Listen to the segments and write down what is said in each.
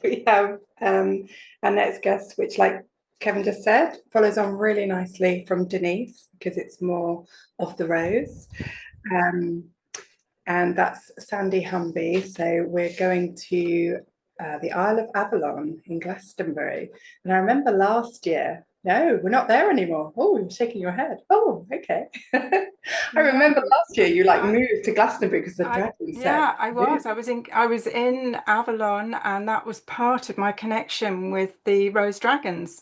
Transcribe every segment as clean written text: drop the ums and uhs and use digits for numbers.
we have our next guest, which, like Kevin just said, follows on really nicely from Denise because it's more of the rose. And that's Sandy Humby. So we're going to the Isle of Avalon in Glastonbury. And I remember last year, no, we're not there anymore. Oh, you're shaking your head. Oh, okay. I remember last year you like moved to Glastonbury because the dragon said. Yeah, I was. I was in Avalon, and that was part of my connection with the Rose Dragons.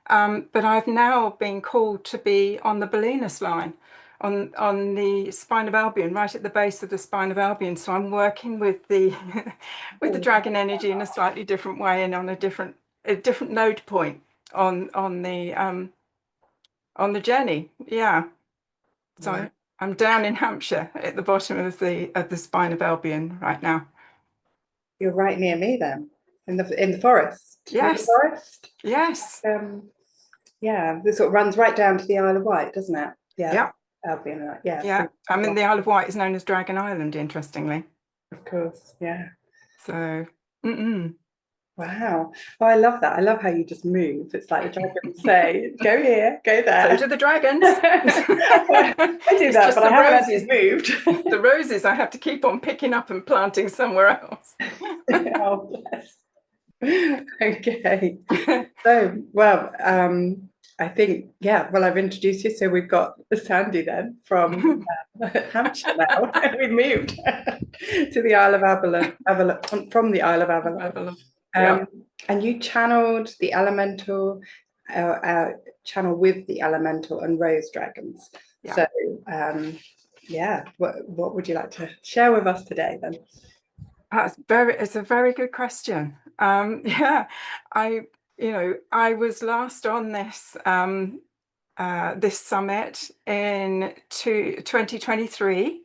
But I've now been called to be on the Balloonist line, on the spine of Albion, right at the base of the spine of Albion. So I'm working with the with the dragon energy in a slightly different way and on a different node point on the journey. Yeah. So Wow. I'm down in Hampshire at the bottom of the spine of Albion right now. You're right near me then, in the forest. Near the Yes. forest. Yes. Yeah, this sort of runs right down to the Isle of Wight, doesn't it? Yeah, Yeah. Albion. Yeah, Yeah. I mean, the Isle of Wight is known as Dragon Island, interestingly. of course. Yeah. So, mm-mm. Wow. Oh, I love that. I love how you just move. It's like the dragons say, go here, go there. So do the dragons. I do It's that, just but I the haven't roses. actually moved. The roses I have to keep on picking up and planting somewhere else. Oh, bless. Okay. So, well, I think, yeah, well, I've introduced you. So we've got Sandy then from Hampshire now. We moved to the Isle of Avalon, from the Isle of Avalon. Yeah. And you channeled the elemental, channel with the elemental and rose dragons. Yeah. So, yeah, what would you like to share with us today then? It's a very good question. Yeah, I was last on this summit in 2023,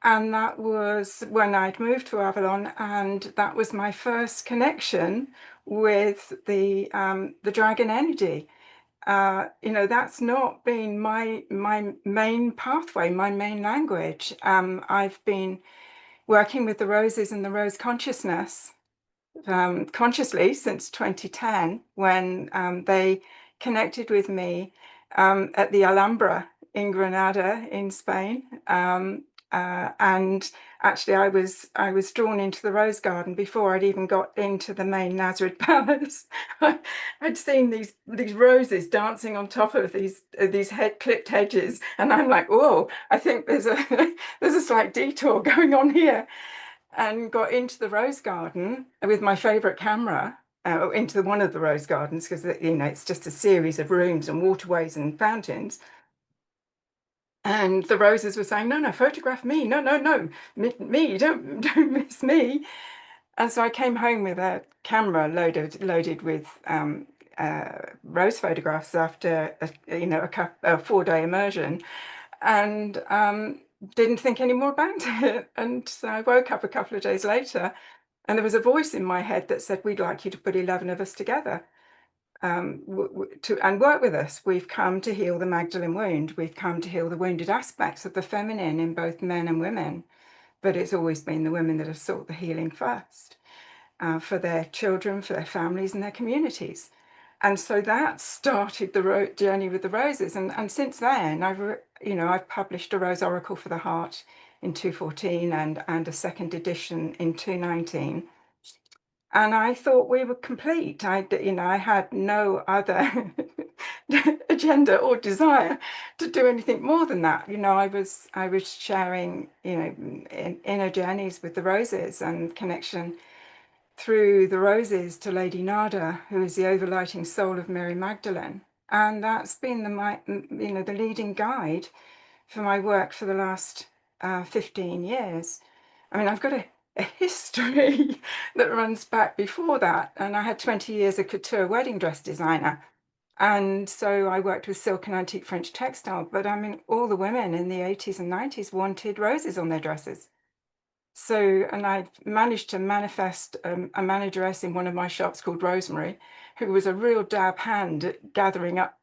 and that was when I'd moved to Avalon, and that was my first connection with the dragon energy. That's not been my main pathway, my main language. I've been working with the roses and the rose consciousness consciously since 2010 when they connected with me at the Alhambra in Granada in Spain. And actually I was drawn into the rose garden before I'd even got into the main Nazareth Palace. I'd seen these roses dancing on top of these clipped hedges, and I'm like, oh, I think there's a slight detour going on here. And got into the rose garden with my favorite camera, into one of the rose gardens, because it's just a series of rooms and waterways and fountains. And the roses were saying, no, no, photograph me. No, no, no, me, don't miss me. And so I came home with a camera loaded with rose photographs after a 4-day immersion, and didn't think any more about it. And so I woke up a couple of days later, and there was a voice in my head that said, we'd like you to put 11 of us together and work with us. We've come to heal the Magdalene wound. We've come to heal the wounded aspects of the feminine in both men and women. But it's always been the women that have sought the healing first, for their children, for their families and their communities. And so that started the journey with the roses. And since then, I've published a Rose Oracle for the Heart in 2014 and a second edition in 2019. And I thought we were complete. I had no other agenda or desire to do anything more than that. I was sharing, inner journeys with the roses and connection through the roses to Lady Nada, who is the overlighting soul of Mary Magdalene. And that's been the leading guide for my work for the last 15 years. I mean, I've got a history that runs back before that. And I had 20 years of couture wedding dress designer. And so I worked with silk and antique French textile. But I mean, all the women in the 80s and 90s wanted roses on their dresses. So, and I managed to manifest a manageress in one of my shops called Rose Marie, who was a real dab hand at gathering up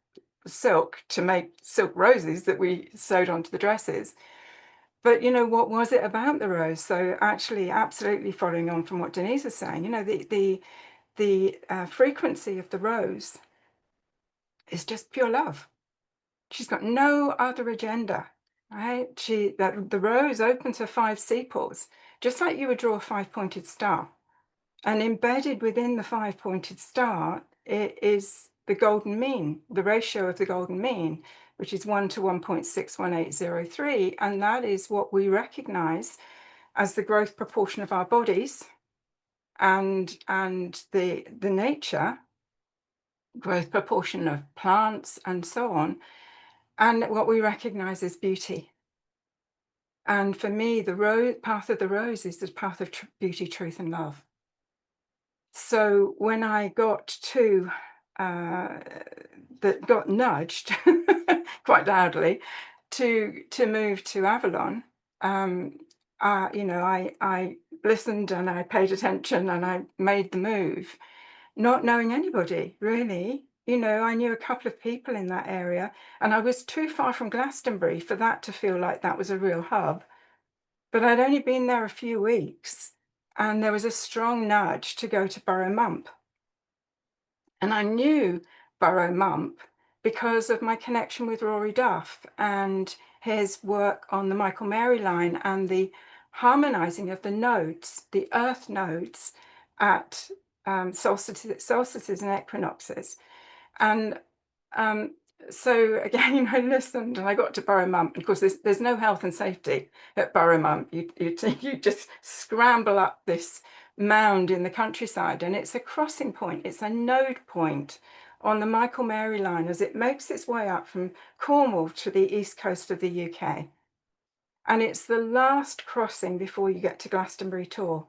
silk to make silk roses that we sewed onto the dresses. But, you know, what was it about the rose? So actually, absolutely following on from what Denise is saying, you know, the frequency of the rose is just pure love. She's got no other agenda, right? The rose opens her 5 sepals, just like you would draw a 5-pointed star. And embedded within the 5-pointed star, it is the golden mean, the ratio of the golden mean, which is 1 to 1.61803. And that is what we recognize as the growth proportion of our bodies and the nature growth proportion of plants and so on, and what we recognize as beauty. And for me, the path of the rose is the path of beauty, truth, and love. So when I got got nudged quite loudly to move to Avalon, you know, I listened and I paid attention and I made the move, not knowing anybody really. You know, I knew a couple of people in that area, and I was too far from Glastonbury for that to feel like that was a real hub. But I'd only been there a few weeks, and there was a strong nudge to go to Burrow Mump. And I knew Burrow Mump because of my connection with Rory Duff and his work on the Michael Mary line and the harmonizing of the nodes, the earth nodes at solstices and equinoxes. And so again, I listened and I got to Burrow Mump. And of course, there's no health and safety at Burrow Mump. You just scramble up this mound in the countryside, and it's a crossing point. It's a node point on the Michael Mary line as it makes its way up from Cornwall to the east coast of the UK. And it's the last crossing before you get to Glastonbury Tor,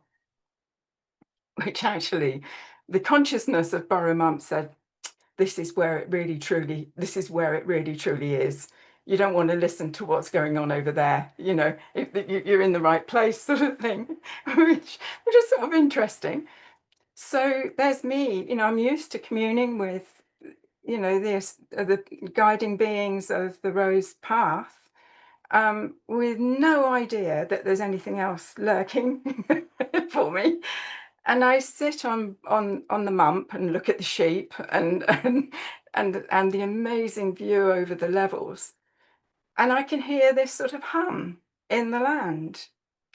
which actually the consciousness of Burrow Mump said, this is where it really truly is. You don't want to listen to what's going on over there, you know, you're in the right place, sort of thing, which is sort of interesting. So there's me, you know, I'm used to communing with, you know, the guiding beings of the Rose Path, with no idea that there's anything else lurking for me. And I sit on the mump and look at the sheep and the amazing view over the levels. And I can hear this sort of hum in the land.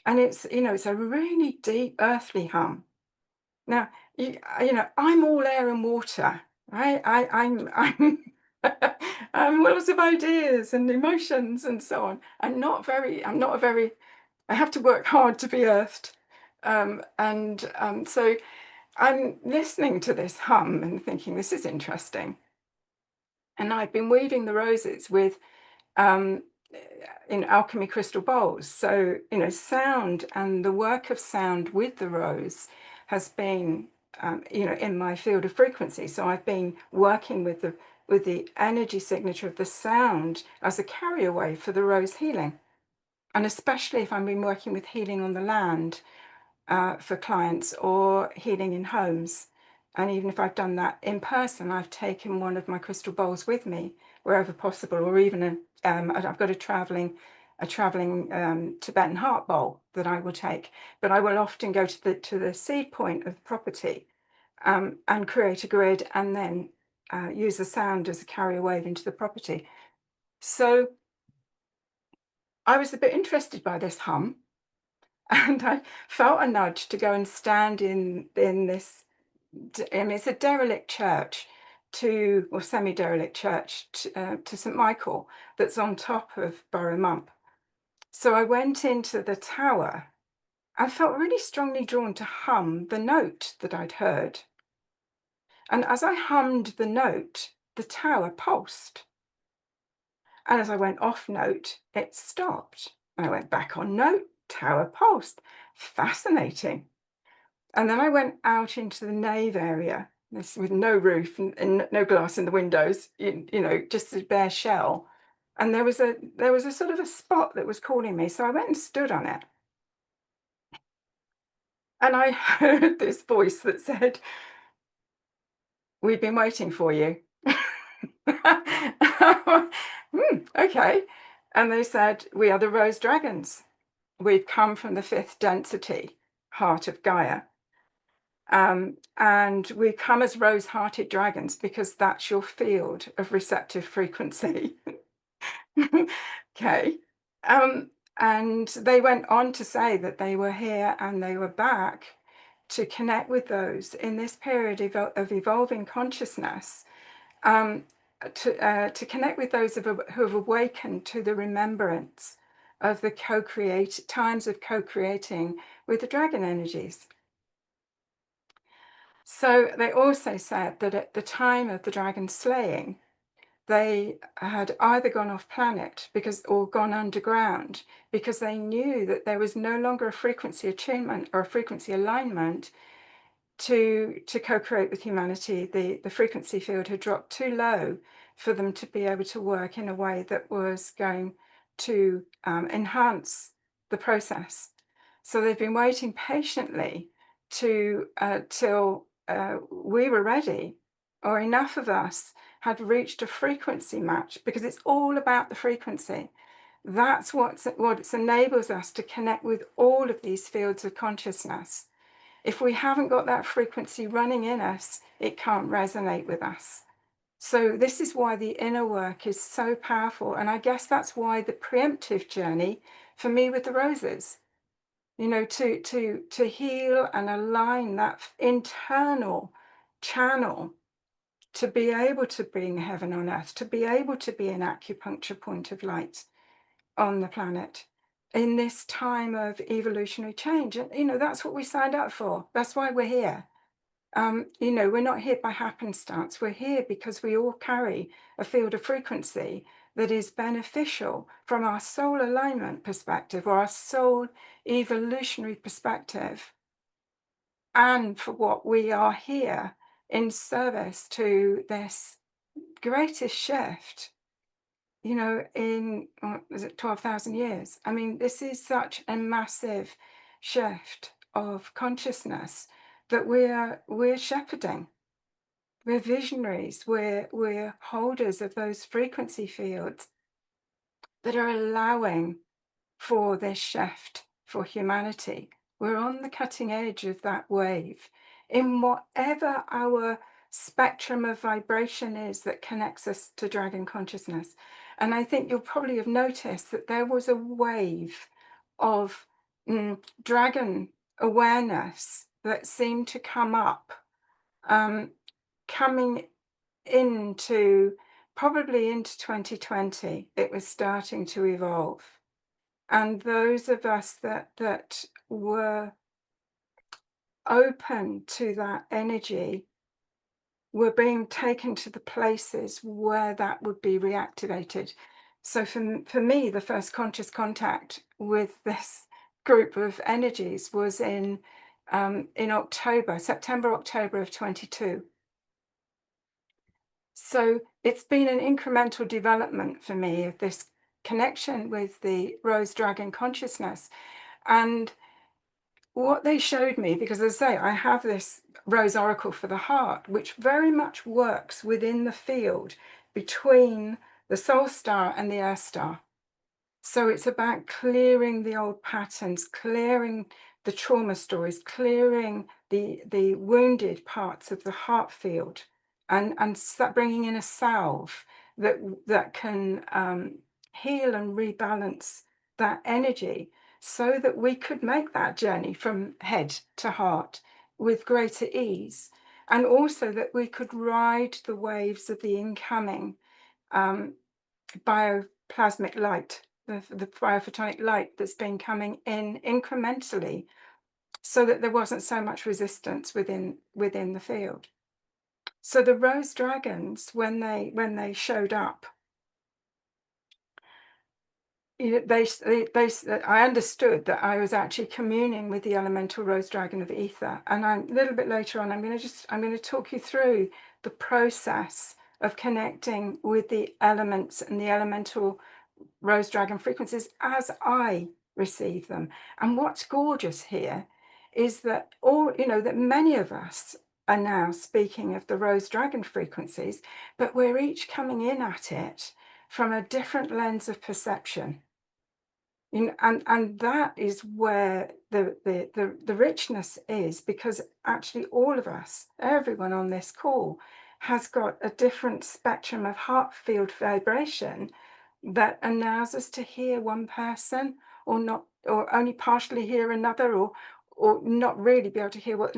And it's, you know, it's a really deep earthly hum. Now, you know, I'm all air and water, right? I'm I'm lots of ideas and emotions and so on. I'm not a very, I have to work hard to be earthed. So I'm listening to this hum and thinking, this is interesting. And I've been weaving the roses with in alchemy crystal bowls. So, you know, sound and the work of sound with the rose has been, you know, in my field of frequency. So I've been working with the energy signature of the sound as a carryaway for the rose healing. And especially if I've been working with healing on the land, for clients or healing in homes. And even if I've done that in person, I've taken one of my crystal bowls with me wherever possible, or even I've got a traveling Tibetan heart bowl that I will take. But I will often go to the seed point of property and create a grid, and then use the sound as a carrier wave into the property. So I was a bit interested by this hum. And I felt a nudge to go and stand in this, I mean, it's a derelict church or semi-derelict church to St. Michael that's on top of Burrow Mump. So I went into the tower. I felt really strongly drawn to hum the note that I'd heard. And as I hummed the note, the tower pulsed. And as I went off note, it stopped. And I went back on note, tower pulsed. Fascinating. And then I went out into the nave area, this with no roof and no glass in the windows, you know, just a bare shell. And there was a sort of a spot that was calling me. So I went and stood on it. And I heard this voice that said, "We've been waiting for you." Okay. And they said, "We are the Rose Dragons. we've come from the 5th density, heart of Gaia. And we come as rose-hearted dragons because that's your field of receptive frequency. Okay. And they went on to say that they were here and they were back to connect with those in this period of evolving consciousness, to connect with those who have awakened to the remembrance of the times of co-creating with the dragon energies. So they also said that at the time of the dragon slaying, they had either gone off planet or gone underground because they knew that there was no longer a frequency attunement or a frequency alignment to co-create with humanity. The frequency field had dropped too low for them to be able to work in a way that was going to enhance the process. So they've been waiting patiently till we were ready, or enough of us had reached a frequency match, because it's all about the frequency. That's what enables us to connect with all of these fields of consciousness. If we haven't got that frequency running in us, it can't resonate with us. So this is why the inner work is so powerful. And I guess that's why the preemptive journey for me with the roses, to heal and align that internal channel, to be able to bring heaven on earth, to be able to be an acupuncture point of light on the planet in this time of evolutionary change. And, that's what we signed up for. That's why we're here. We're not here by happenstance. We're here because we all carry a field of frequency that is beneficial from our soul alignment perspective, or our soul evolutionary perspective, and for what we are here in service to this greatest shift, in, is it 12,000 years? I mean, this is such a massive shift of consciousness that we're shepherding. We're visionaries. We're holders of those frequency fields that are allowing for this shift for humanity. We're on the cutting edge of that wave in whatever our spectrum of vibration is that connects us to dragon consciousness. And I think you'll probably have noticed that there was a wave of dragon awareness that seemed to come up, coming into probably into 2020. It was starting to evolve. And those of us that were open to that energy were being taken to the places where that would be reactivated. So for me, the first conscious contact with this group of energies was in September, October of 22. So it's been an incremental development for me of this connection with the Rose Dragon consciousness. And what they showed me, because as I say, I have this Rose Oracle for the heart, which very much works within the field between the Soul Star and the Earth Star. So it's about clearing the old patterns, clearing the trauma stories, clearing the wounded parts of the heart field, and start bringing in a salve that can heal and rebalance that energy, so that we could make that journey from head to heart with greater ease, and also that we could ride the waves of the incoming bioplasmic light, the biophotonic light that's been coming in incrementally, so that there wasn't so much resistance within the field. So the rose dragons, when they showed up, I understood that I was actually communing with the elemental rose dragon of ether. And a little bit later on, I'm going to talk you through the process of connecting with the elements and the elemental rose dragon frequencies as I receive them. And what's gorgeous here is that that many of us are now speaking of the rose dragon frequencies, but we're each coming in at it from a different lens of perception. And that is where the richness is, because actually all of us, everyone on this call, has got a different spectrum of heart field vibration that allows us to hear one person, or not, or only partially hear another, or not really be able to hear what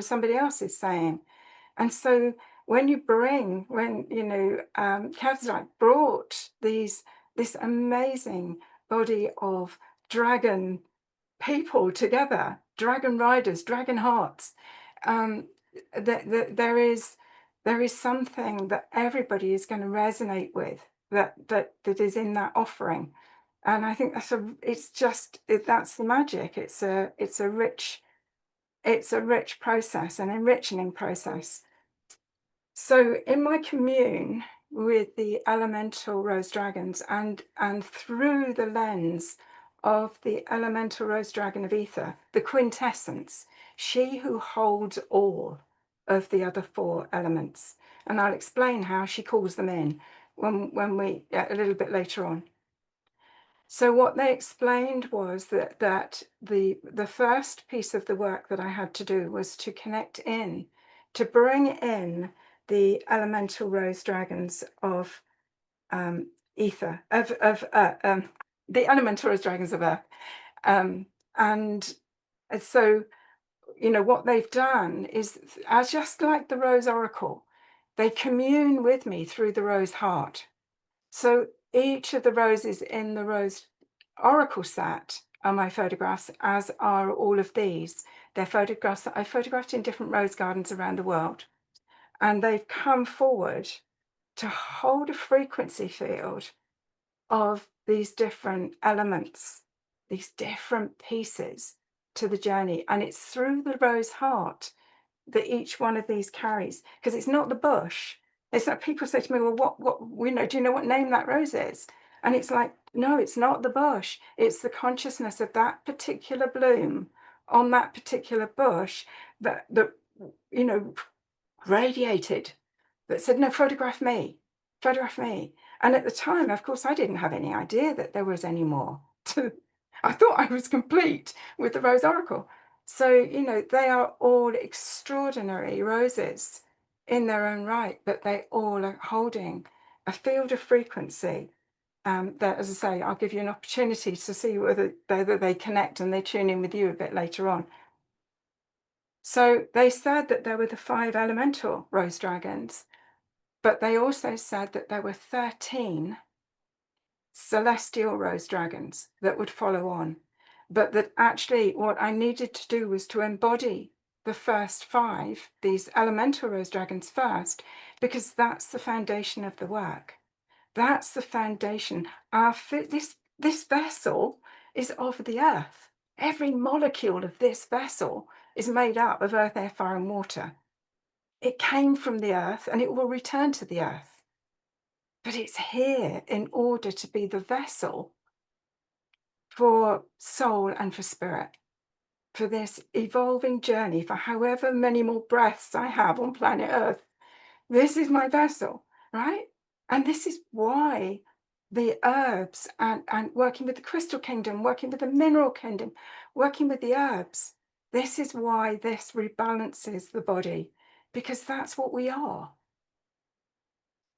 somebody else is saying. And so when Kev's like brought this amazing body of dragon people together, dragon riders, dragon hearts, there is something that everybody is going to resonate with, that is in that offering. And I think that's the magic. It's a rich process, an enriching process. So in my commune with the elemental rose dragons, and through the lens of the elemental rose dragon of ether, the quintessence, she who holds all of the other 4 elements, and I'll explain how she calls them in when we a little bit later on. So what they explained was that the first piece of the work that I had to do was to connect in, to bring in the elemental rose dragons of ether, the elemental rose dragons of earth. And so, what they've done is, as just like the Rose Oracle, they commune with me through the rose heart. So each of the roses in the Rose Oracle set are my photographs, as are all of these. They're photographs that I photographed in different rose gardens around the world. And they've come forward to hold a frequency field of these different elements, these different pieces to the journey. And it's through the rose heart that each one of these carries, because it's not the bush. It's like people say to me, well, do you know what name that rose is? And it's like, no, it's not the bush. It's the consciousness of that particular bloom on that particular bush that radiated, that said, no, photograph me. And at the time, of course, I didn't have any idea that there was any more. I thought I was complete with the Rose Oracle. So, they are all extraordinary roses in their own right, but they all are holding a field of frequency that, as I say, I'll give you an opportunity to see whether they connect and they tune in with you a bit later on. So they said that there were the 5 elemental rose dragons, but they also said that there were 13 celestial rose dragons that would follow on. But that actually what I needed to do was to embody the first 5, these elemental rose dragons first, because that's the foundation of the work. That's the foundation. This vessel is of the earth. Every molecule of this vessel is made up of earth, air, fire, and water. It came from the earth and it will return to the earth. But it's here in order to be the vessel for soul and for spirit, for this evolving journey, for however many more breaths I have on planet Earth. This is my vessel, right? And this is why the herbs and working with the crystal kingdom, working with the mineral kingdom, working with the herbs, this is why this rebalances the body, because that's what we are.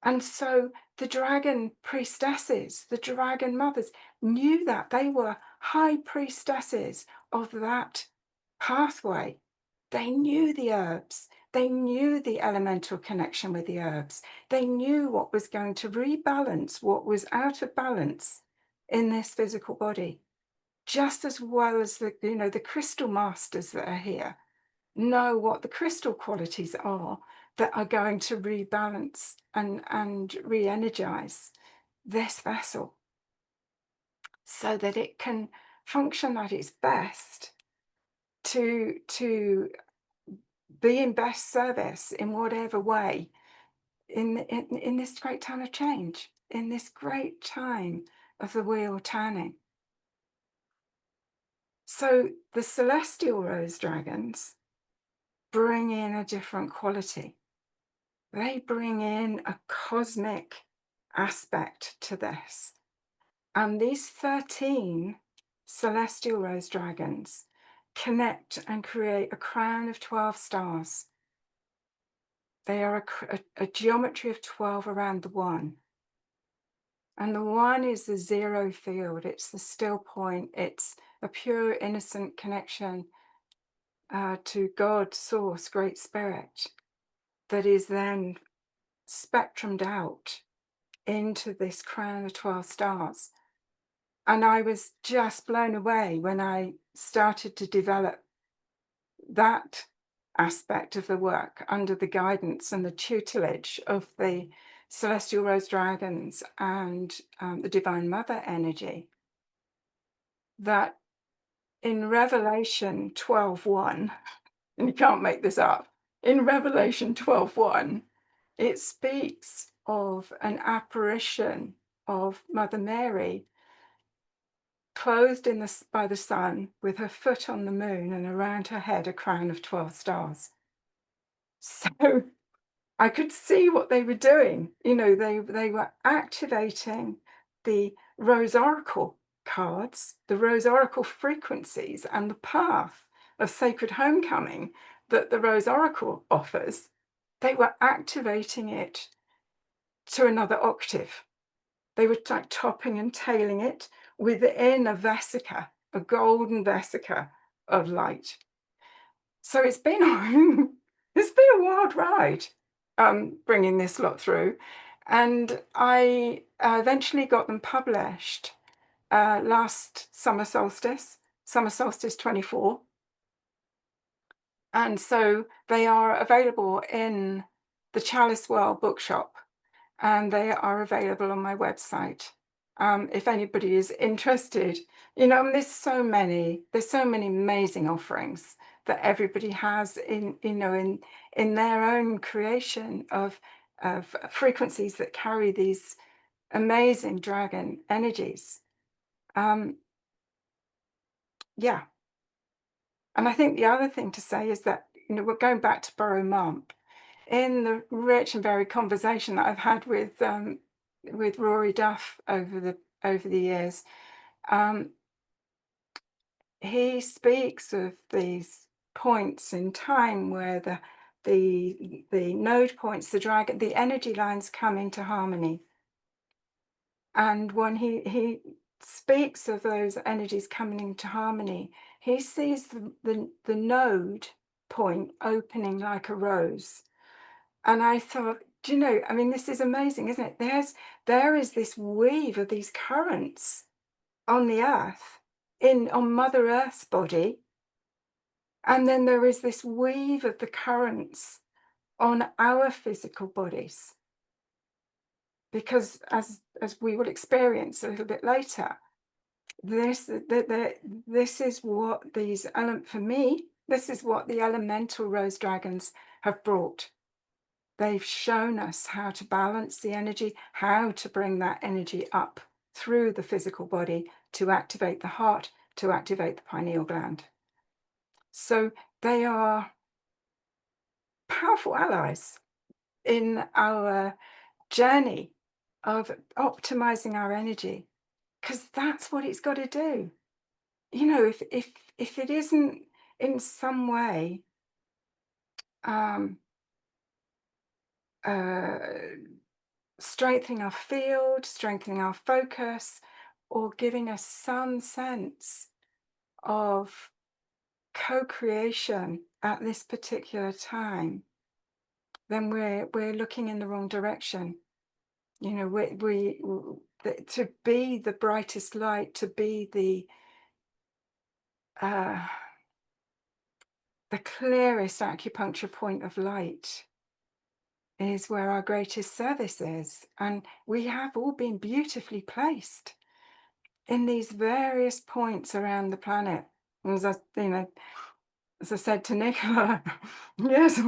And so the dragon priestesses, the dragon mothers, knew that they were high priestesses of that pathway. They knew the herbs. They knew the elemental connection with the herbs. They knew what was going to rebalance what was out of balance in this physical body, just as well as the crystal masters that are here know what the crystal qualities are that are going to rebalance and re-energize this vessel so that it can function at its best to be in best service in whatever way in this great time of change, in this great time of the wheel turning. So the celestial rose dragons bring in a different quality. They bring in a cosmic aspect to this. And these 13 celestial rose dragons connect and create a crown of 12 stars. They are a geometry of 12 around the one. And the one is the zero field. It's the still point. It's a pure, innocent connection to God, Source, Great Spirit, that is then spectrumed out into this crown of 12 stars. And I was just blown away when I started to develop that aspect of the work under the guidance and the tutelage of the celestial rose dragons and the divine mother energy, that in Revelation 12:1, and you can't make this up, in Revelation 12:1, it speaks of an apparition of Mother Mary clothed by the sun, with her foot on the moon, and around her head a crown of 12 stars. So I could see what they were doing. You know, they were activating the Rose Oracle cards, the Rose Oracle frequencies, and the path of sacred homecoming that the Rose Oracle offers. They were activating it to another octave. They were like topping and tailing it within a vesica, a golden vesica of light. So it's been it's been a wild ride, bringing this lot through, and I eventually got them published last summer solstice 24, and so they are available in the Chalice World bookshop, and they are available on my website. If anybody is interested, you know, and there's so many amazing offerings that everybody has in, you know, in their own creation of frequencies that carry these amazing dragon energies. Yeah. And I think the other thing to say is that, you know, we're going back to Burrow Mump. In the rich and varied conversation that I've had with Rory Duff over the years, he speaks of these points in time where the node points, the energy lines come into harmony. And when he speaks of those energies coming into harmony, he sees the node point opening like a rose. And I thought, do you know, I mean, this is amazing, isn't it? There is this weave of these currents on the earth, on Mother Earth's body. And then there is this weave of the currents on our physical bodies. Because as we will experience a little bit later, this is what for me, this is what the elemental rose dragons have brought. They've shown us how to balance the energy, how to bring that energy up through the physical body to activate the heart, to activate the pineal gland. So they are powerful allies in our journey of optimizing our energy, because that's what it's got to do. You know, if it isn't in some way strengthening our field, strengthening our focus, or giving us some sense of co-creation at this particular time, then we're looking in the wrong direction. You know, to be the brightest light, to be the clearest acupuncture point of light is where our greatest service is. And we have all been beautifully placed in these various points around the planet. As I said to Nicola, yes,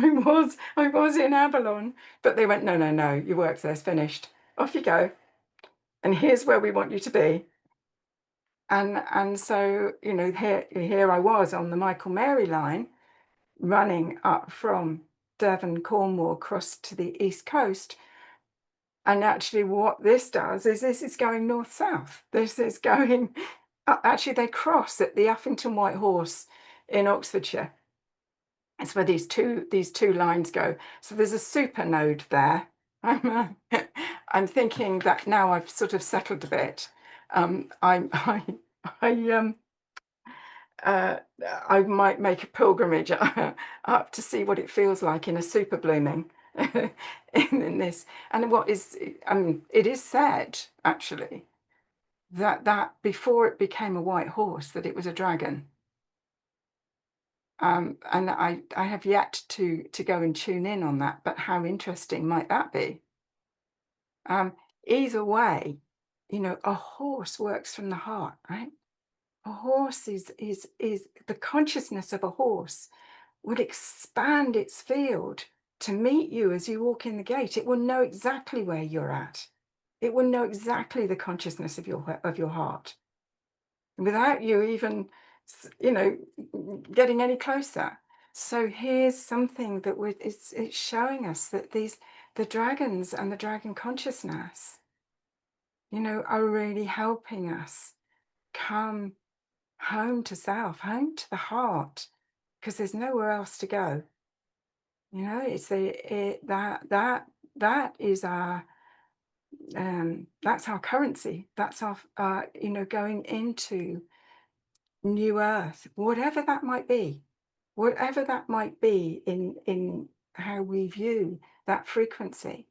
I was in Avalon, but they went, no, your work there's finished. Off you go. And here's where we want you to be. And so, you know, here I was on the Michael Mary line, running up from Devon, Cornwall, across to the East Coast, And actually what this does is this is going north-south. This is going, actually they cross at the Uffington White Horse in Oxfordshire. It's where these two lines go. So there's a super node there. I'm thinking that now I've sort of settled a bit. I uh, I might make a pilgrimage up to see what it feels like in a super blooming in this. And what is, I mean, it is said actually that before it became a white horse, that it was a dragon. And I have yet to go and tune in on that, but how interesting might that be? Um, Either way, a horse works from the heart, right? A horse is the consciousness of a horse would expand its field to meet you as you walk in the gate. It will know exactly where you're at. It will know exactly the consciousness of your heart without you even, getting any closer. So here's something that it's showing us that the dragons and the dragon consciousness, are really helping us come home to self, home to the heart, because there's nowhere else to go. It's that is our that's our currency. That's our going into new earth, whatever that might be, in how we view that frequency.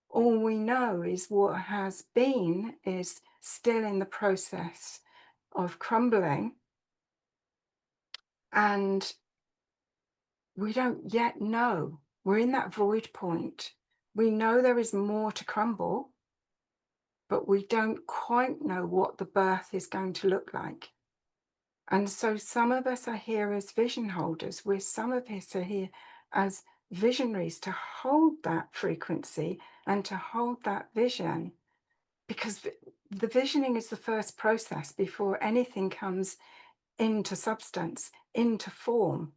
All we know is what has been is still in the process of crumbling, and we don't yet know. We're in that void point. We know there is more to crumble, but we don't quite know what the birth is going to look like. And so some of us are here as vision holders, where some of us are here as visionaries to hold that frequency and to hold that vision, because the visioning is the first process before anything comes into substance, into form.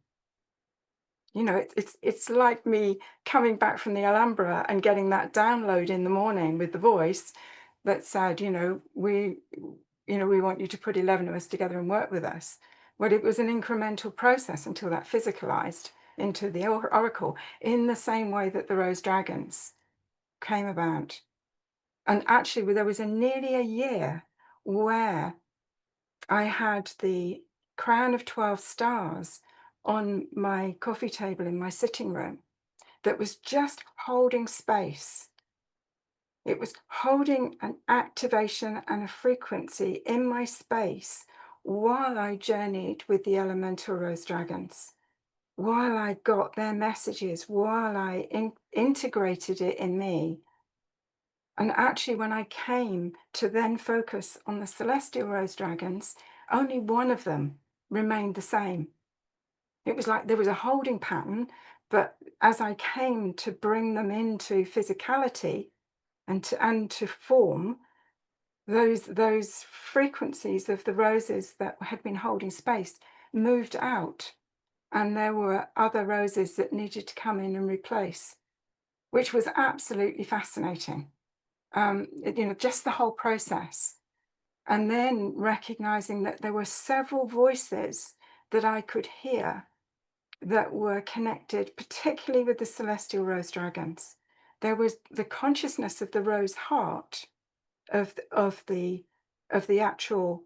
It's like me coming back from the Alhambra and getting that download in the morning with the voice that said, we want you to put 11 of us together and work with us. Well, it was an incremental process until that physicalized into the oracle, in the same way that the rose dragons came about. And actually, there was nearly a year where I had the crown of 12 stars on my coffee table in my sitting room that was just holding space. It was holding an activation and a frequency in my space while I journeyed with the elemental rose dragons, while I got their messages, while I integrated it in me. And actually, when I came to then focus on the celestial rose dragons, only one of them remained the same. It was like there was a holding pattern, but as I came to bring them into physicality and to form, those frequencies of the roses that had been holding space moved out, and there were other roses that needed to come in and replace, which was absolutely fascinating. Just the whole process. And then recognizing that there were several voices that I could hear that were connected, particularly with the celestial rose dragons. There was the consciousness of the rose heart, of the actual.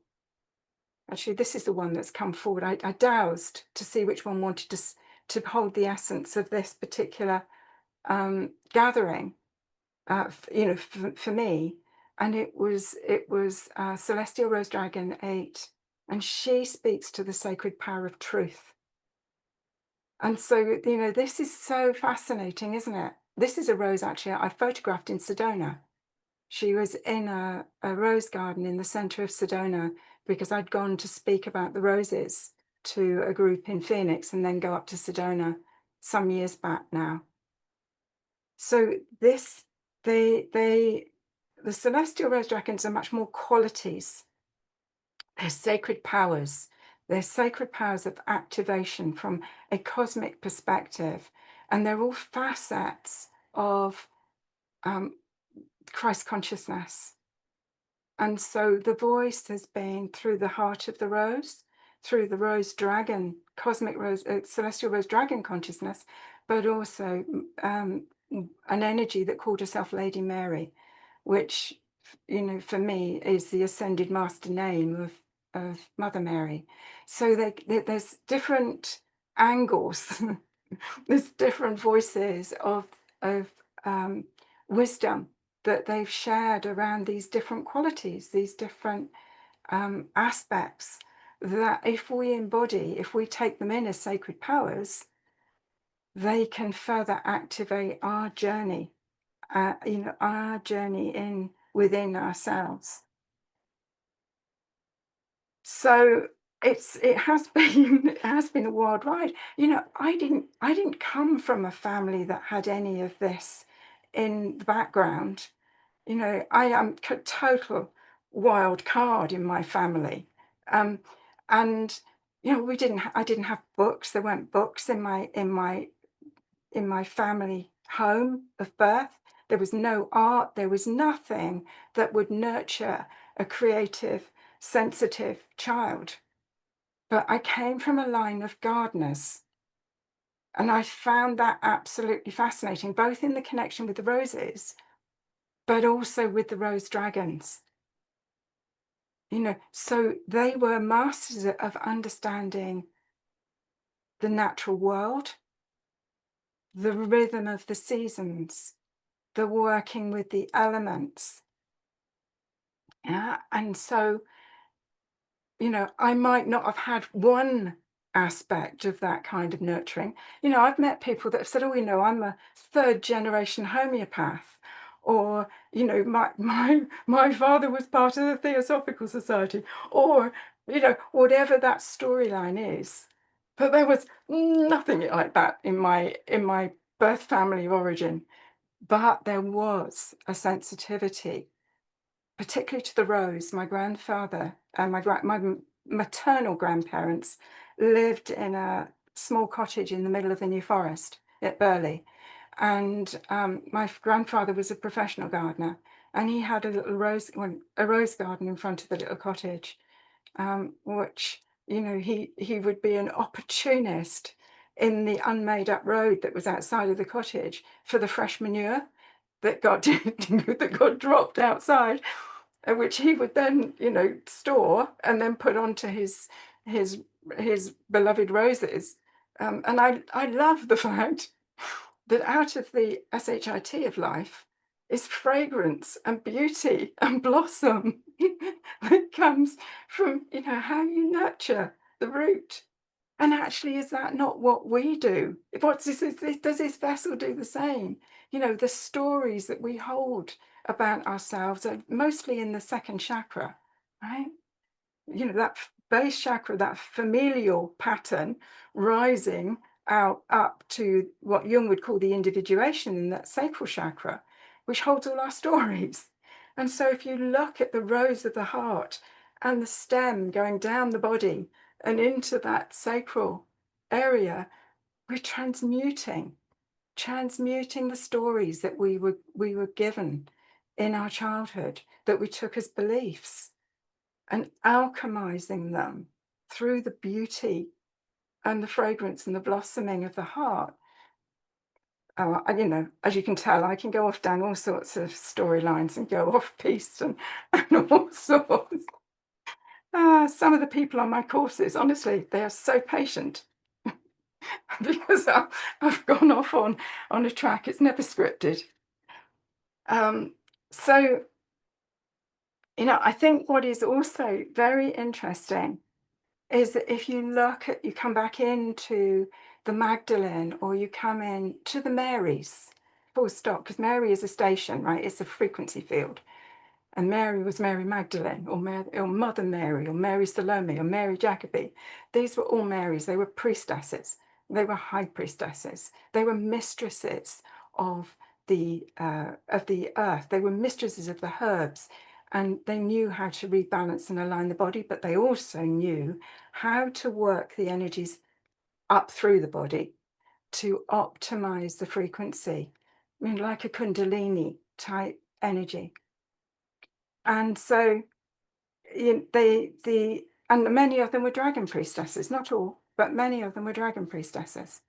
Actually, this is the one that's come forward. I dowsed to see which one wanted to hold the essence of this particular gathering. For me, and it was Celestial Rose Dragon 8, and she speaks to the sacred power of truth. And so, this is so fascinating, isn't it? This is a rose actually I photographed in Sedona. She was in a rose garden in the center of Sedona because I'd gone to speak about the roses to a group in Phoenix and then go up to Sedona some years back now. So the celestial rose dragons are much more qualities. They're sacred powers. They're sacred powers of activation from a cosmic perspective. And they're all facets of Christ consciousness. And so the voice has been through the heart of the rose, through the rose dragon, cosmic rose, celestial rose dragon consciousness, but also an energy that called herself Lady Mary, which, for me is the ascended master name of Mother Mary. So there's different angles, there's different voices of wisdom that they've shared around these different qualities, these different aspects that if we embody, if we take them in as sacred powers, they can further activate our journey, our journey within ourselves. So it has been a wild ride. I didn't come from a family that had any of this in the background. I am total wild card in my family, and I didn't have books. There weren't books in my family home of birth. There was no art. There was nothing that would nurture a creative, sensitive child. But I came from a line of gardeners, and I found that absolutely fascinating, both in the connection with the roses, but also with the rose dragons. So they were masters of understanding the natural world, the rhythm of the seasons, the working with the elements. Yeah. And so, I might not have had one aspect of that kind of nurturing. I've met people that have said, oh, I'm a third generation homeopath. Or, my father was part of the Theosophical Society, or, whatever that storyline is. But there was nothing like that in my birth family of origin. But there was a sensitivity, particularly to the rose. My grandfather and my maternal grandparents lived in a small cottage in the middle of the New Forest at Burley. And my grandfather was a professional gardener, and he had a rose garden in front of the little cottage, which, he would be an opportunist in the unmade up road that was outside of the cottage for the fresh manure that got that got dropped outside, which he would then, store and then put onto his his beloved roses. And I love the fact that out of the shit of life is fragrance and beauty and blossom that comes from, how you nurture the root. And actually, is that not what we do? Does this vessel do the same? The stories that we hold about ourselves are mostly in the second chakra, right? That base chakra, that familial pattern rising out up to what Jung would call the individuation in that sacral chakra, which holds all our stories. And so if you look at the rose of the heart and the stem going down the body and into that sacral area, we're transmuting the stories that we were given in our childhood, that we took as beliefs, and alchemizing them through the beauty and the fragrance and the blossoming of the heart. As you can tell, I can go off down all sorts of storylines and go off piste and all sorts. Some of the people on my courses, honestly, they are so patient because I've gone off on a track. It's never scripted. So, I think what is also very interesting is that if you come back into the Magdalene, or you come in to the Marys, full stop, because Mary is a station, right? It's a frequency field. And Mary was Mary Magdalene, or Mother Mary, or Mary Salome, or Mary Jacobi. These were all Marys. They were priestesses. They were high priestesses. They were mistresses of the earth. They were mistresses of the herbs. And they knew how to rebalance and align the body, but they also knew how to work the energies up through the body to optimize the frequency. I mean, like a Kundalini type energy. And so and many of them were dragon priestesses, not all, but many of them were dragon priestesses.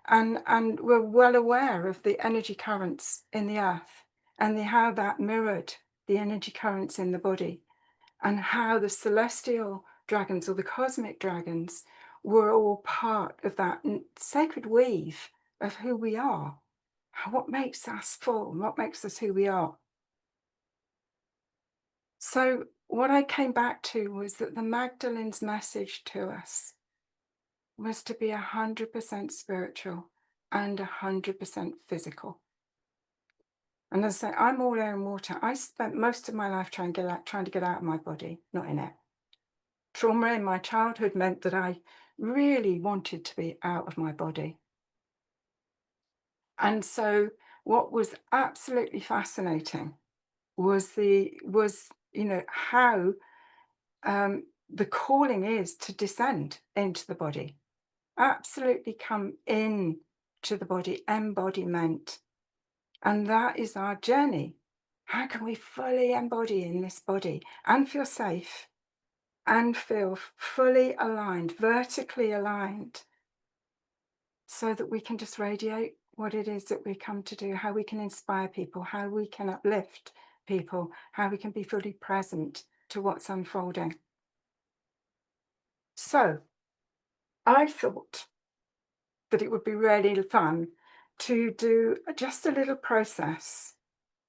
And were well aware of the energy currents in the earth and how that mirrored the energy currents in the body, and how the celestial dragons or the cosmic dragons were all part of that sacred weave of who we are, what makes us full, what makes us who we are. So what I came back to was that the Magdalene's message to us was to be 100% spiritual and 100% physical. And as I say, I'm all air and water. I spent most of my life trying to get out of my body, not in it. Trauma in my childhood meant that I really wanted to be out of my body. And so what was absolutely fascinating was how the calling is to descend into the body, absolutely come in to the body, embodiment. And that is our journey. How can we fully embody in this body and feel safe and feel fully aligned, vertically aligned, so that we can just radiate what it is that we come to do, how we can inspire people, how we can uplift people, how we can be fully present to what's unfolding. So I thought that it would be really fun to do just a little process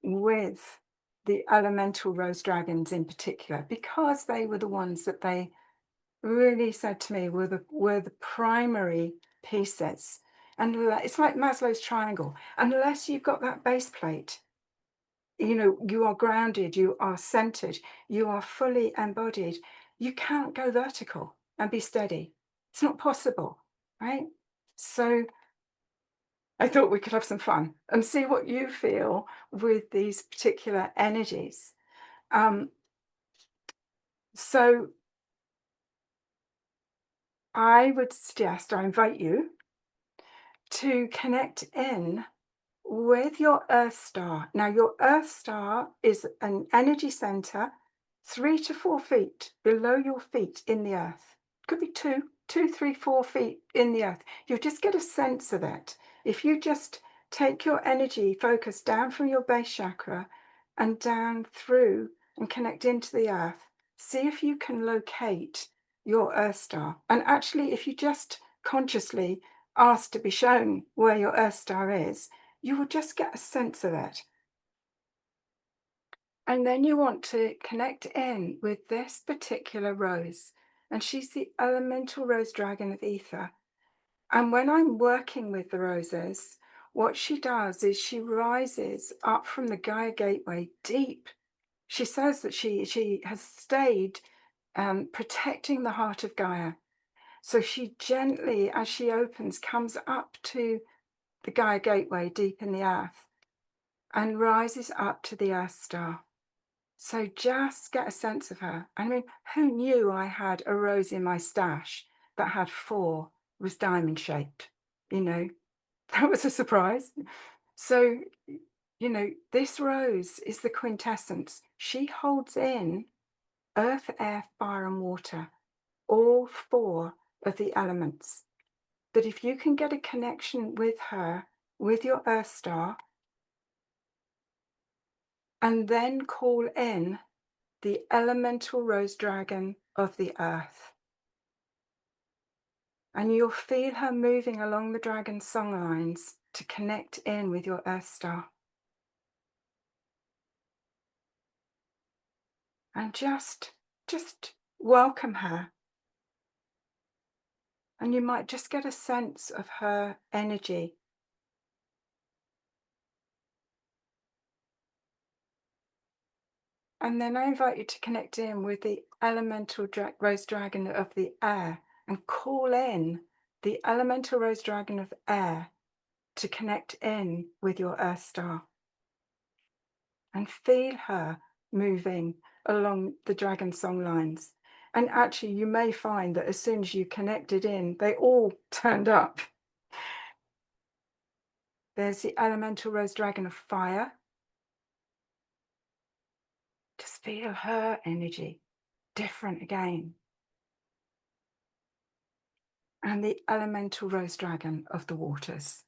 with the elemental rose dragons in particular, because they were the ones that they really said to me were the primary pieces. And it's like Maslow's triangle. Unless you've got that base plate, you are grounded, you are centered, you are fully embodied, you can't go vertical and be steady. It's not possible, right? So I thought we could have some fun and see what you feel with these particular energies. So I would suggest, I invite you to connect in with your Earth star. Now, your Earth star is an energy center 3 to 4 feet below your feet in the Earth. Could be 2, 3, 4 feet in the Earth. You'll just get a sense of it. If you just take your energy focus down from your base chakra and down through and connect into the Earth, see if you can locate your Earth star. And actually, if you just consciously ask to be shown where your Earth star is, you will just get a sense of it. And then you want to connect in with this particular rose. And she's the elemental rose dragon of ether. And when I'm working with the roses, what she does is she rises up from the Gaia gateway deep. She says that she has stayed protecting the heart of Gaia. So she gently, as she opens, comes up to the Gaia gateway deep in the earth and rises up to the Earth star. So just get a sense of her. I mean, who knew I had a rose in my stash that had 4, was diamond shaped? That was a surprise. So, this rose is the quintessence. She holds in earth, air, fire, and water, all 4 of the elements. That if you can get a connection with her, with your Earth star, and then call in the elemental rose dragon of the earth. And you'll feel her moving along the dragon song lines to connect in with your Earth star. And just welcome her. And you might just get a sense of her energy. And then I invite you to connect in with the elemental rose dragon of the air and call in the elemental rose dragon of air to connect in with your Earth star. And feel her moving along the dragon song lines. And actually, you may find that as soon as you connected in, they all turned up. There's the elemental rose dragon of fire. feel her energy, different again. And the elemental rose dragon of the waters.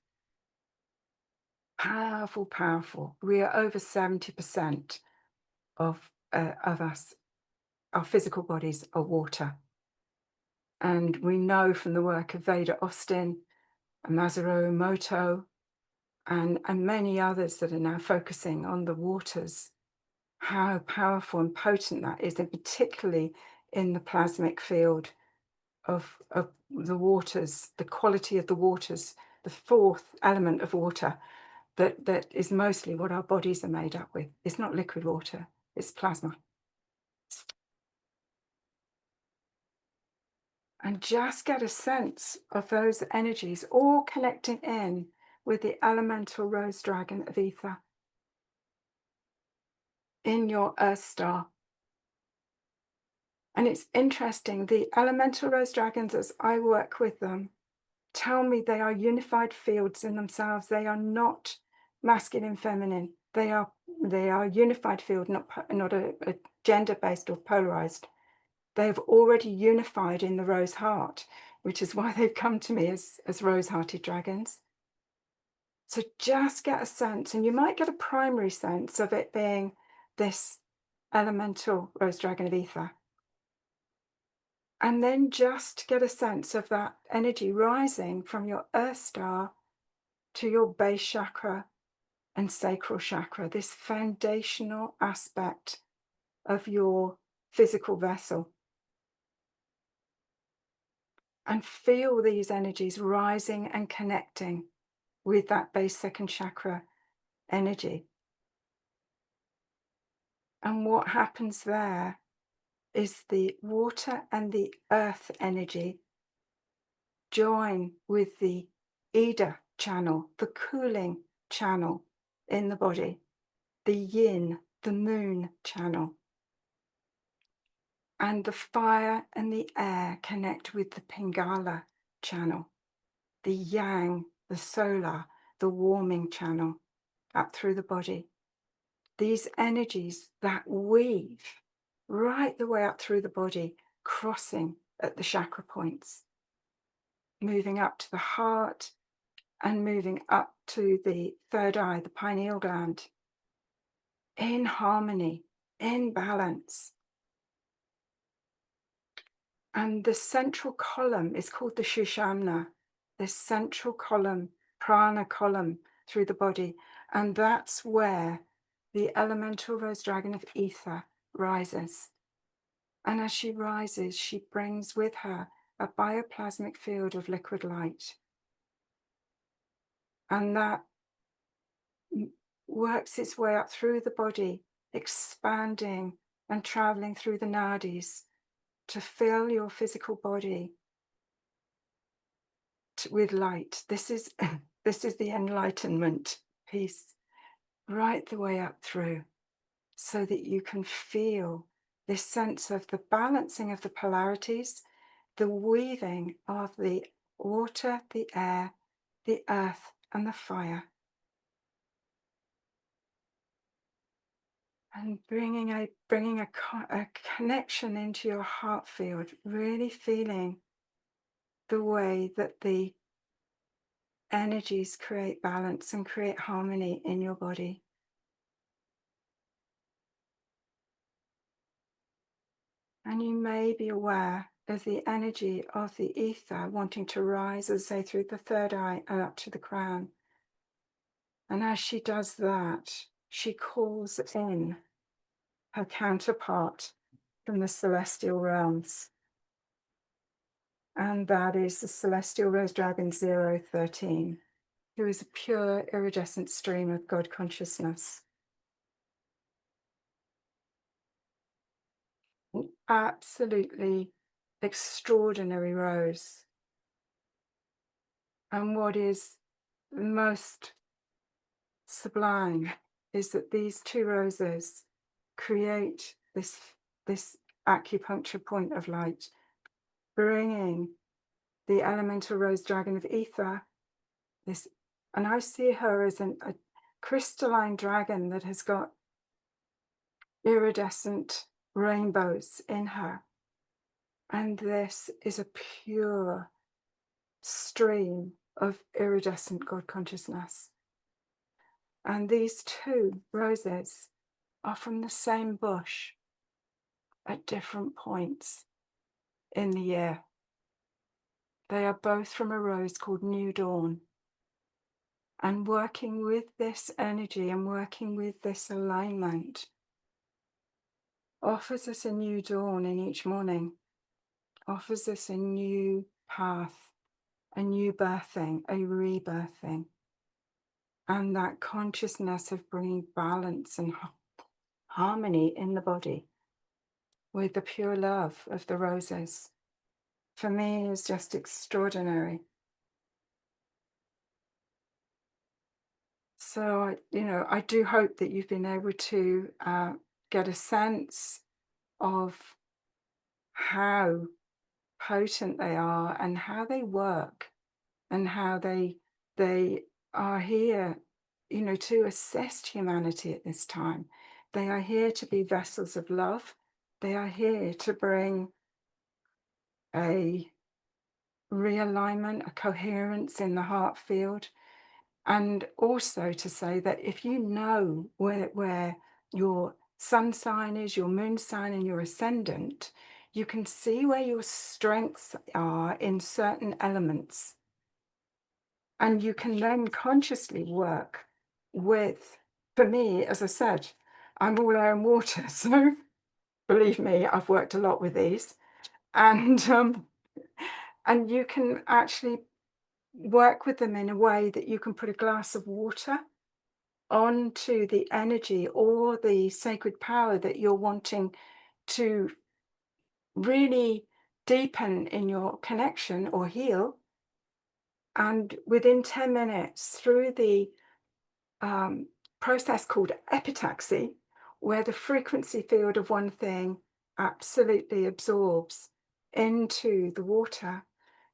Powerful, powerful. We are over 70% of us, our physical bodies are water. And we know from the work of Veda Austin, Masaru Emoto, and many others that are now focusing on the waters, how powerful and potent that is, and particularly in the plasmic field of the waters, the quality of the waters, the fourth element of water, that is mostly what our bodies are made up with. It's not liquid water, it's plasma. And just get a sense of those energies all connecting in with the elemental rose dragon of ether in your Earth star. And it's interesting, the elemental rose dragons, as I work with them, tell me they are unified fields in themselves. They are not masculine, feminine. They are a unified field, not a gender-based or polarized. They've already unified in the rose heart, which is why they've come to me as rose-hearted dragons. So just get a sense, and you might get a primary sense of it being this elemental rose dragon of ether. And then just get a sense of that energy rising from your earth star to your base chakra and sacral chakra, this foundational aspect of your physical vessel. And feel these energies rising and connecting with that base second chakra energy. And what happens there is the water and the earth energy join with the Ida channel, the cooling channel in the body, the yin, the moon channel. And the fire and the air connect with the Pingala channel, the yang, the solar, the warming channel up through the body. These energies that weave right the way up through the body, crossing at the chakra points, moving up to the heart and moving up to the third eye, the pineal gland, in harmony, in balance. And the central column is called the Shushumna, this central column, prana column through the body. And that's where the elemental rose dragon of ether rises. And as she rises, she brings with her a bioplasmic field of liquid light. And that works its way up through the body, expanding and traveling through the nadis to fill your physical body with light. This is the enlightenment piece, right the way up through, so that you can feel this sense of the balancing of the polarities, the weaving of the water, the air, the earth, and the fire. And bringing a connection into your heart field, really feeling the way that the energies create balance and create harmony in your body. And you may be aware of the energy of the ether wanting to rise, as I say, through the third eye and up to the crown. And as she does that, she calls in her counterpart from the celestial realms. And that is the celestial rose dragon 013, who is a pure iridescent stream of God consciousness. An absolutely extraordinary rose. And what is most sublime is that these two roses create this acupuncture point of light, bringing the elemental rose dragon of ether, and I see her as a crystalline dragon that has got iridescent rainbows in her. And this is a pure stream of iridescent God consciousness. And these two roses are from the same bush at different points in the year. They are both from a rose called New Dawn. And working with this energy and working with this alignment offers us a new dawn in each morning, offers us a new path, a new birthing, a rebirthing, and that consciousness of bringing balance and harmony in the body with the pure love of the roses, for me is just extraordinary. So, I do hope that you've been able to get a sense of how potent they are and how they work and how they are here, to assist humanity at this time. They are here to be vessels of love. They are here to bring a realignment, a coherence in the heart field, and also to say that if you know where your sun sign is, your moon sign, and your ascendant, you can see where your strengths are in certain elements. And you can then consciously work with, for me, as I said, I'm all air and water. So believe me, I've worked a lot with these. And you can actually work with them in a way that you can put a glass of water onto the energy or the sacred power that you're wanting to really deepen in your connection or heal. And within 10 minutes, through the process called epitaxy, where the frequency field of one thing absolutely absorbs into the water,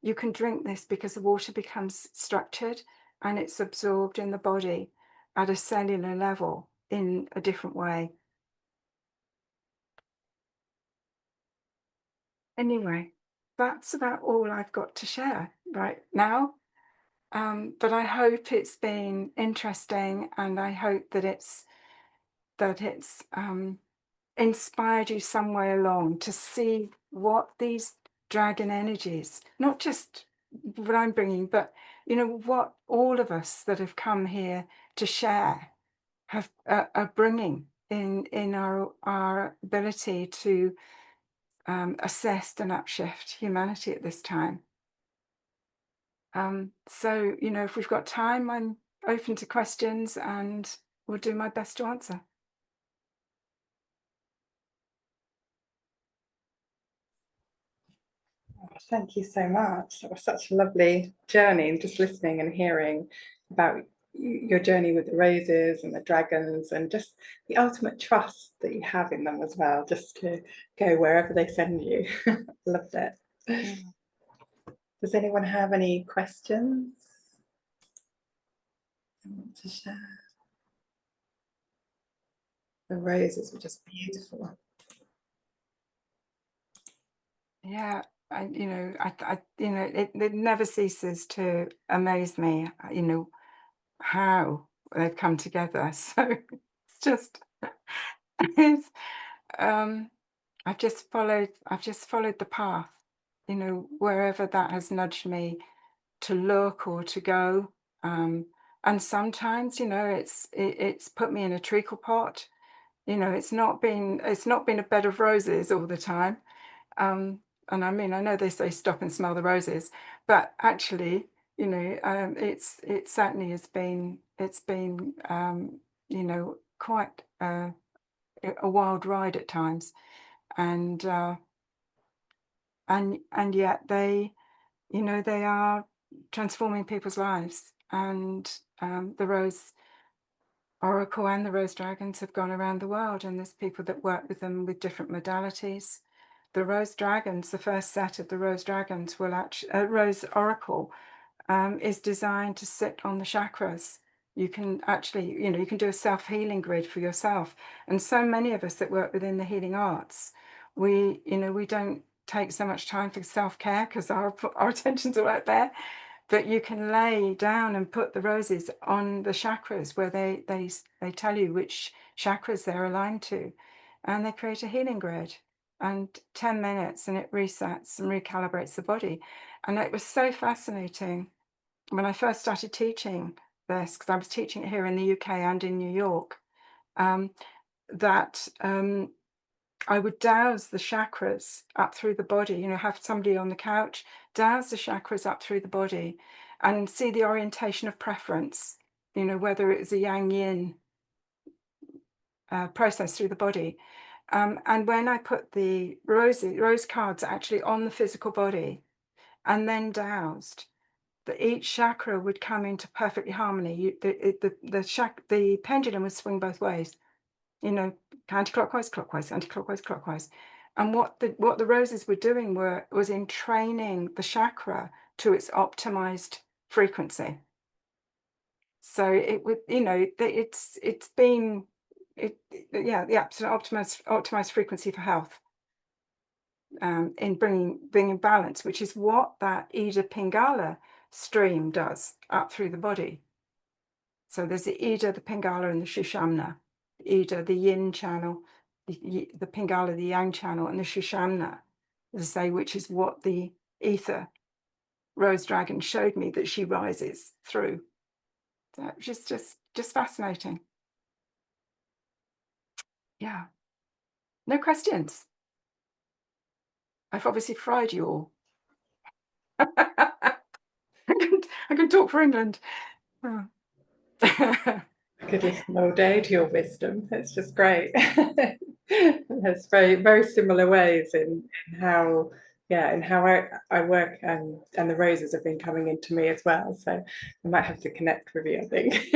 you can drink this because the water becomes structured and it's absorbed in the body at a cellular level in a different way. Anyway, that's about all I've got to share right now. But I hope it's been interesting, and I hope that it's inspired you some way along to see what these dragon energies, not just what I'm bringing, but what all of us that have come here to share are bringing in our ability to assist and upshift humanity at this time. So, if we've got time, I'm open to questions and will do my best to answer. Thank you so much. That was such a lovely journey, and just listening and hearing about your journey with the roses and the dragons, and just the ultimate trust that you have in them as well, just to go wherever they send you. Loved it. Does anyone have any questions I want to share? The roses were just beautiful. Yeah, it never ceases to amaze me, how they've come together. So it's just, it's, I've just followed the path, wherever that has nudged me to look or to go. And sometimes, it's put me in a treacle pot. It's not been a bed of roses all the time. And I mean, I know they say stop and smell the roses, but actually, it certainly has been, quite a wild ride at times, and yet they are transforming people's lives, and the Rose Oracle and the Rose Dragons have gone around the world, and there's people that work with them with different modalities. The Rose Dragons, the first set of the Rose Dragons will Rose Oracle is designed to sit on the chakras You can actually, you can do a self-healing grid for yourself. And so many of us that work within the healing arts, we don't take so much time for self-care because our attention's all out there. But you can lay down and put the roses on the chakras where they tell you which chakras they're aligned to, and they create a healing grid. And 10 minutes, and it resets and recalibrates the body. And it was so fascinating when I first started teaching this, because I was teaching it here in the UK and in New York, that I would douse the chakras up through the body, have somebody on the couch, douse the chakras up through the body and see the orientation of preference, whether it's a yang yin process through the body. And when I put the rose cards actually on the physical body and then doused, that each chakra would come into perfectly harmony. The pendulum would swing both ways, anti-clockwise, clockwise, anti-clockwise, clockwise. And what the roses were doing was in training the chakra to its optimized frequency. So it would, it's been the absolute optimized frequency for health. In bringing balance, which is what that Ida Pingala stream does up through the body. So there's the Ida, the Pingala, and the Shushumna. Ida, the yin channel, the Pingala, the yang channel, and the Shushumna, as I say, which is what the ether rose dragon showed me that she rises through. So which is just fascinating. Yeah. No questions. I've obviously fried you all. I can talk for England. Oh. I could listen all day to your wisdom. It's just great. There's very, very similar ways in how I work, and the roses have been coming into me as well. So I might have to connect with you, I think.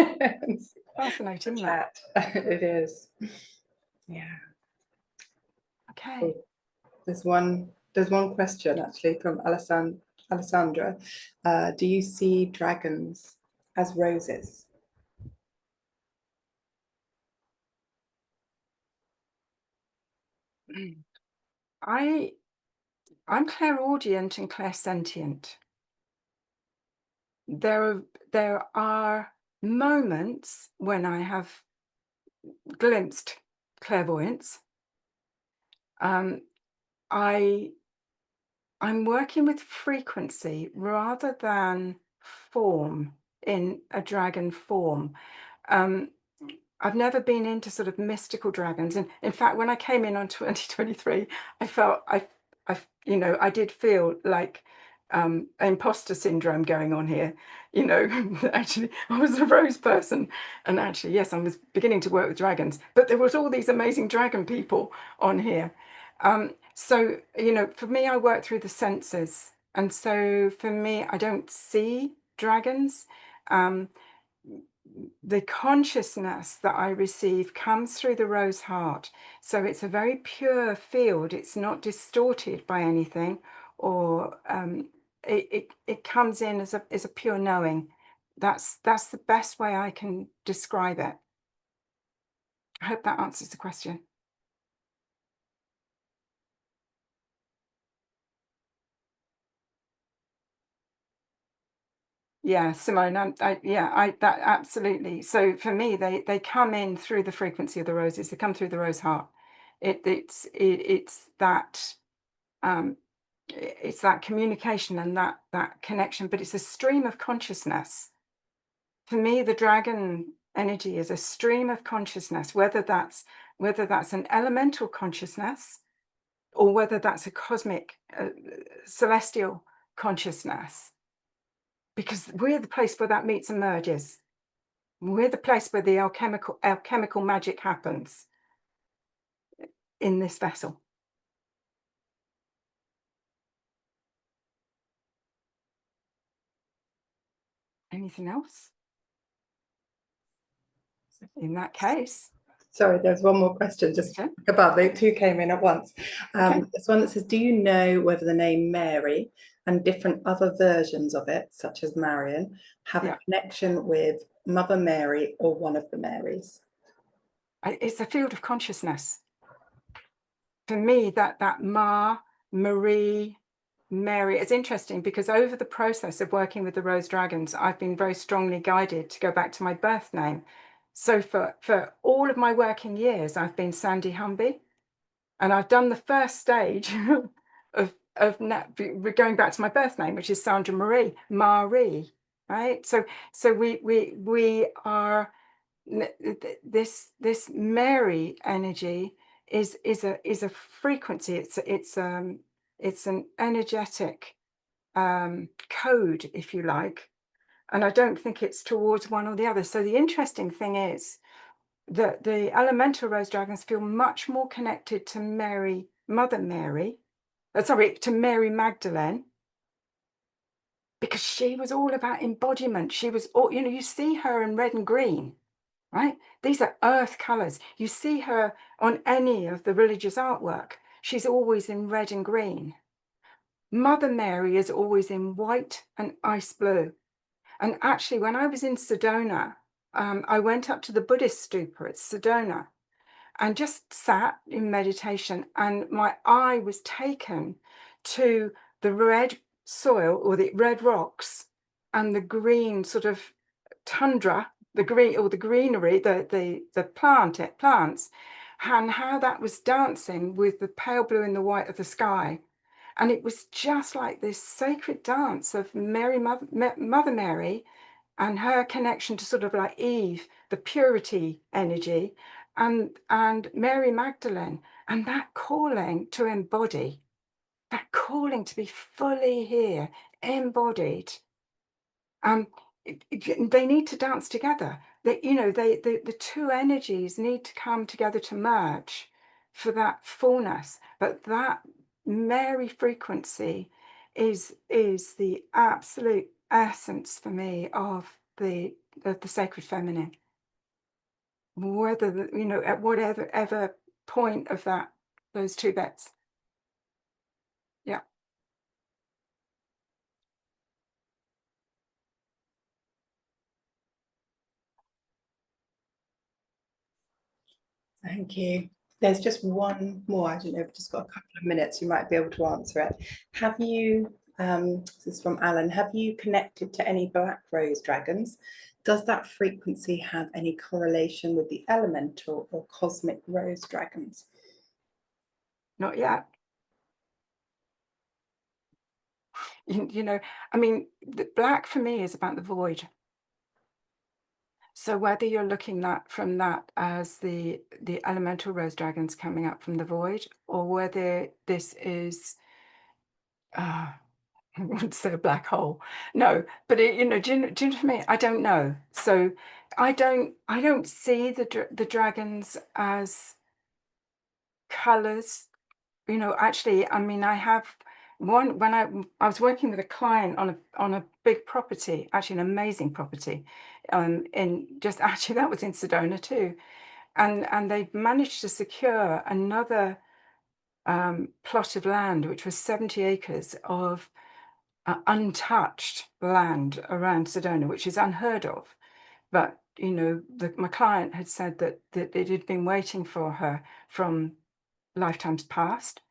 Fascinating. Chat. It is. Yeah. Okay. There's one question actually from Alessandra. Do you see dragons as roses? I'm clairaudient and clairsentient. There are moments when I have glimpsed clairvoyance. I'm working with frequency rather than form in a dragon form. I've never been into sort of mystical dragons, and in fact, when I came in on 2023, I felt I did feel like imposter syndrome going on here. Actually, I was a rose person, and actually, yes, I was beginning to work with dragons, but there was all these amazing dragon people on here. So for me, I work through the senses, and so for me, I don't see dragons. The consciousness that I receive comes through the rose heart. So it's a very pure field. It's not distorted by anything, or it comes in as a pure knowing. That's the best way I can describe it. I hope that answers the question. Yeah, Simone, that absolutely. So for me, they come in through the frequency of the roses. They come through the rose heart. It's that it's that communication and that connection, but it's a stream of consciousness. For me, the dragon energy is a stream of consciousness, whether that's an elemental consciousness or whether that's a cosmic celestial consciousness. Because we're the place where that meets and merges. We're the place where the alchemical magic happens in this vessel. Anything else? In that case. Sorry, there's one more question just above. The two came in at once. This one that says, do you know whether the name Mary and different other versions of it, such as Marion, have a connection with Mother Mary or one of the Marys? It's a field of consciousness. For me, that Ma, Marie, Mary, it's interesting because over the process of working with the Rose Dragons, I've been very strongly guided to go back to my birth name. So for all of my working years, I've been Sandy Humby, and I've done the first stage of going back to my birth name, which is Sandra Marie, right? So we are this Mary energy is a frequency. It's an energetic code, if you like, and I don't think it's towards one or the other. So the interesting thing is that the elemental rose dragons feel much more connected to Mary, Mother Mary, to Mary Magdalene, because she was all about embodiment. She was all, you see her in red and green, right? These are earth colors. You see her on any of the religious artwork. She's always in red and green. Mother Mary is always in white and ice blue. And actually, when I was in Sedona, I went up to the Buddhist stupa at Sedona and just sat in meditation, and my eye was taken to the red soil or the red rocks and the green sort of tundra, the green or the greenery, the plants, and how that was dancing with the pale blue and the white of the sky. And it was just like this sacred dance of Mother Mary and her connection to sort of like Eve, the purity energy, and Mary Magdalene, and that calling to embody, that calling to be fully here, embodied. They need to dance together. The two energies need to come together to merge for that fullness. But that Mary frequency is the absolute essence for me of the sacred feminine. Whether at whatever ever point of those two bits. Yeah. Thank you. There's just one more. I don't know, we've just got a couple of minutes. You might be able to answer it. Have you, this is from Alan, have you connected to any black rose dragons? Does that frequency have any correlation with the elemental or cosmic rose dragons? Not yet. I mean, the black for me is about the void. So whether you're looking at from that as the elemental rose dragons coming up from the void, or whether this is I wouldn't say a black hole. No, but do you know what I mean? I don't know. So I don't see the dragons as colors. Actually, I mean, I have one when I was working with a client on a big property, actually an amazing property, in just actually that was in Sedona too, and they managed to secure another plot of land, which was 70 acres of untouched land around Sedona, which is unheard of. But my client had said that it had been waiting for her from lifetimes past.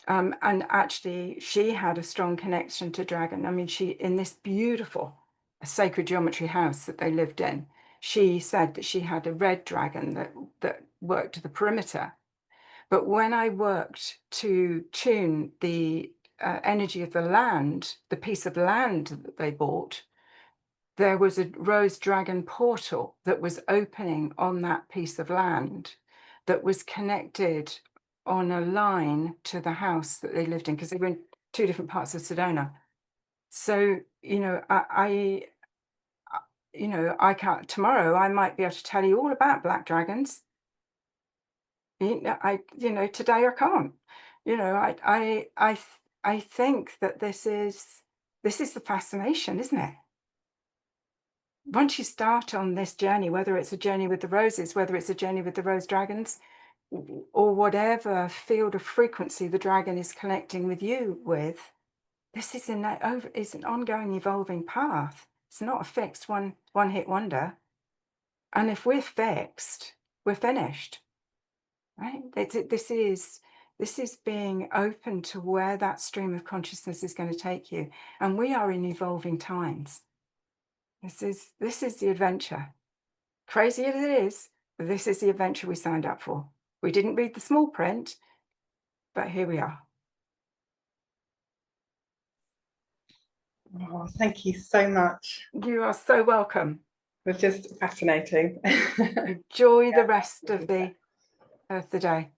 And actually, she had a strong connection to dragon. I mean, she in this beautiful sacred geometry house that they lived in, she said that she had a red dragon that worked the perimeter. But when I worked to tune the energy of the land, the piece of land that they bought, there was a rose dragon portal that was opening on that piece of land that was connected on a line to the house that they lived in, because they were in two different parts of Sedona. So, I can't, tomorrow I might be able to tell you all about black dragons. Today I can't. I think that this is the fascination, isn't it? Once you start on this journey, whether it's a journey with the roses, whether it's a journey with the rose dragons, or whatever field of frequency the dragon is connecting with you with, this is an ongoing, evolving path. It's not a fixed one-hit wonder. And if we're fixed, we're finished, right? This is being open to where that stream of consciousness is going to take you. And we are in evolving times. This is the adventure. Crazy as it is, this is the adventure we signed up for. We didn't read the small print, but here we are. Oh, thank you so much. You are so welcome. It was just fascinating. Enjoy the rest of the day.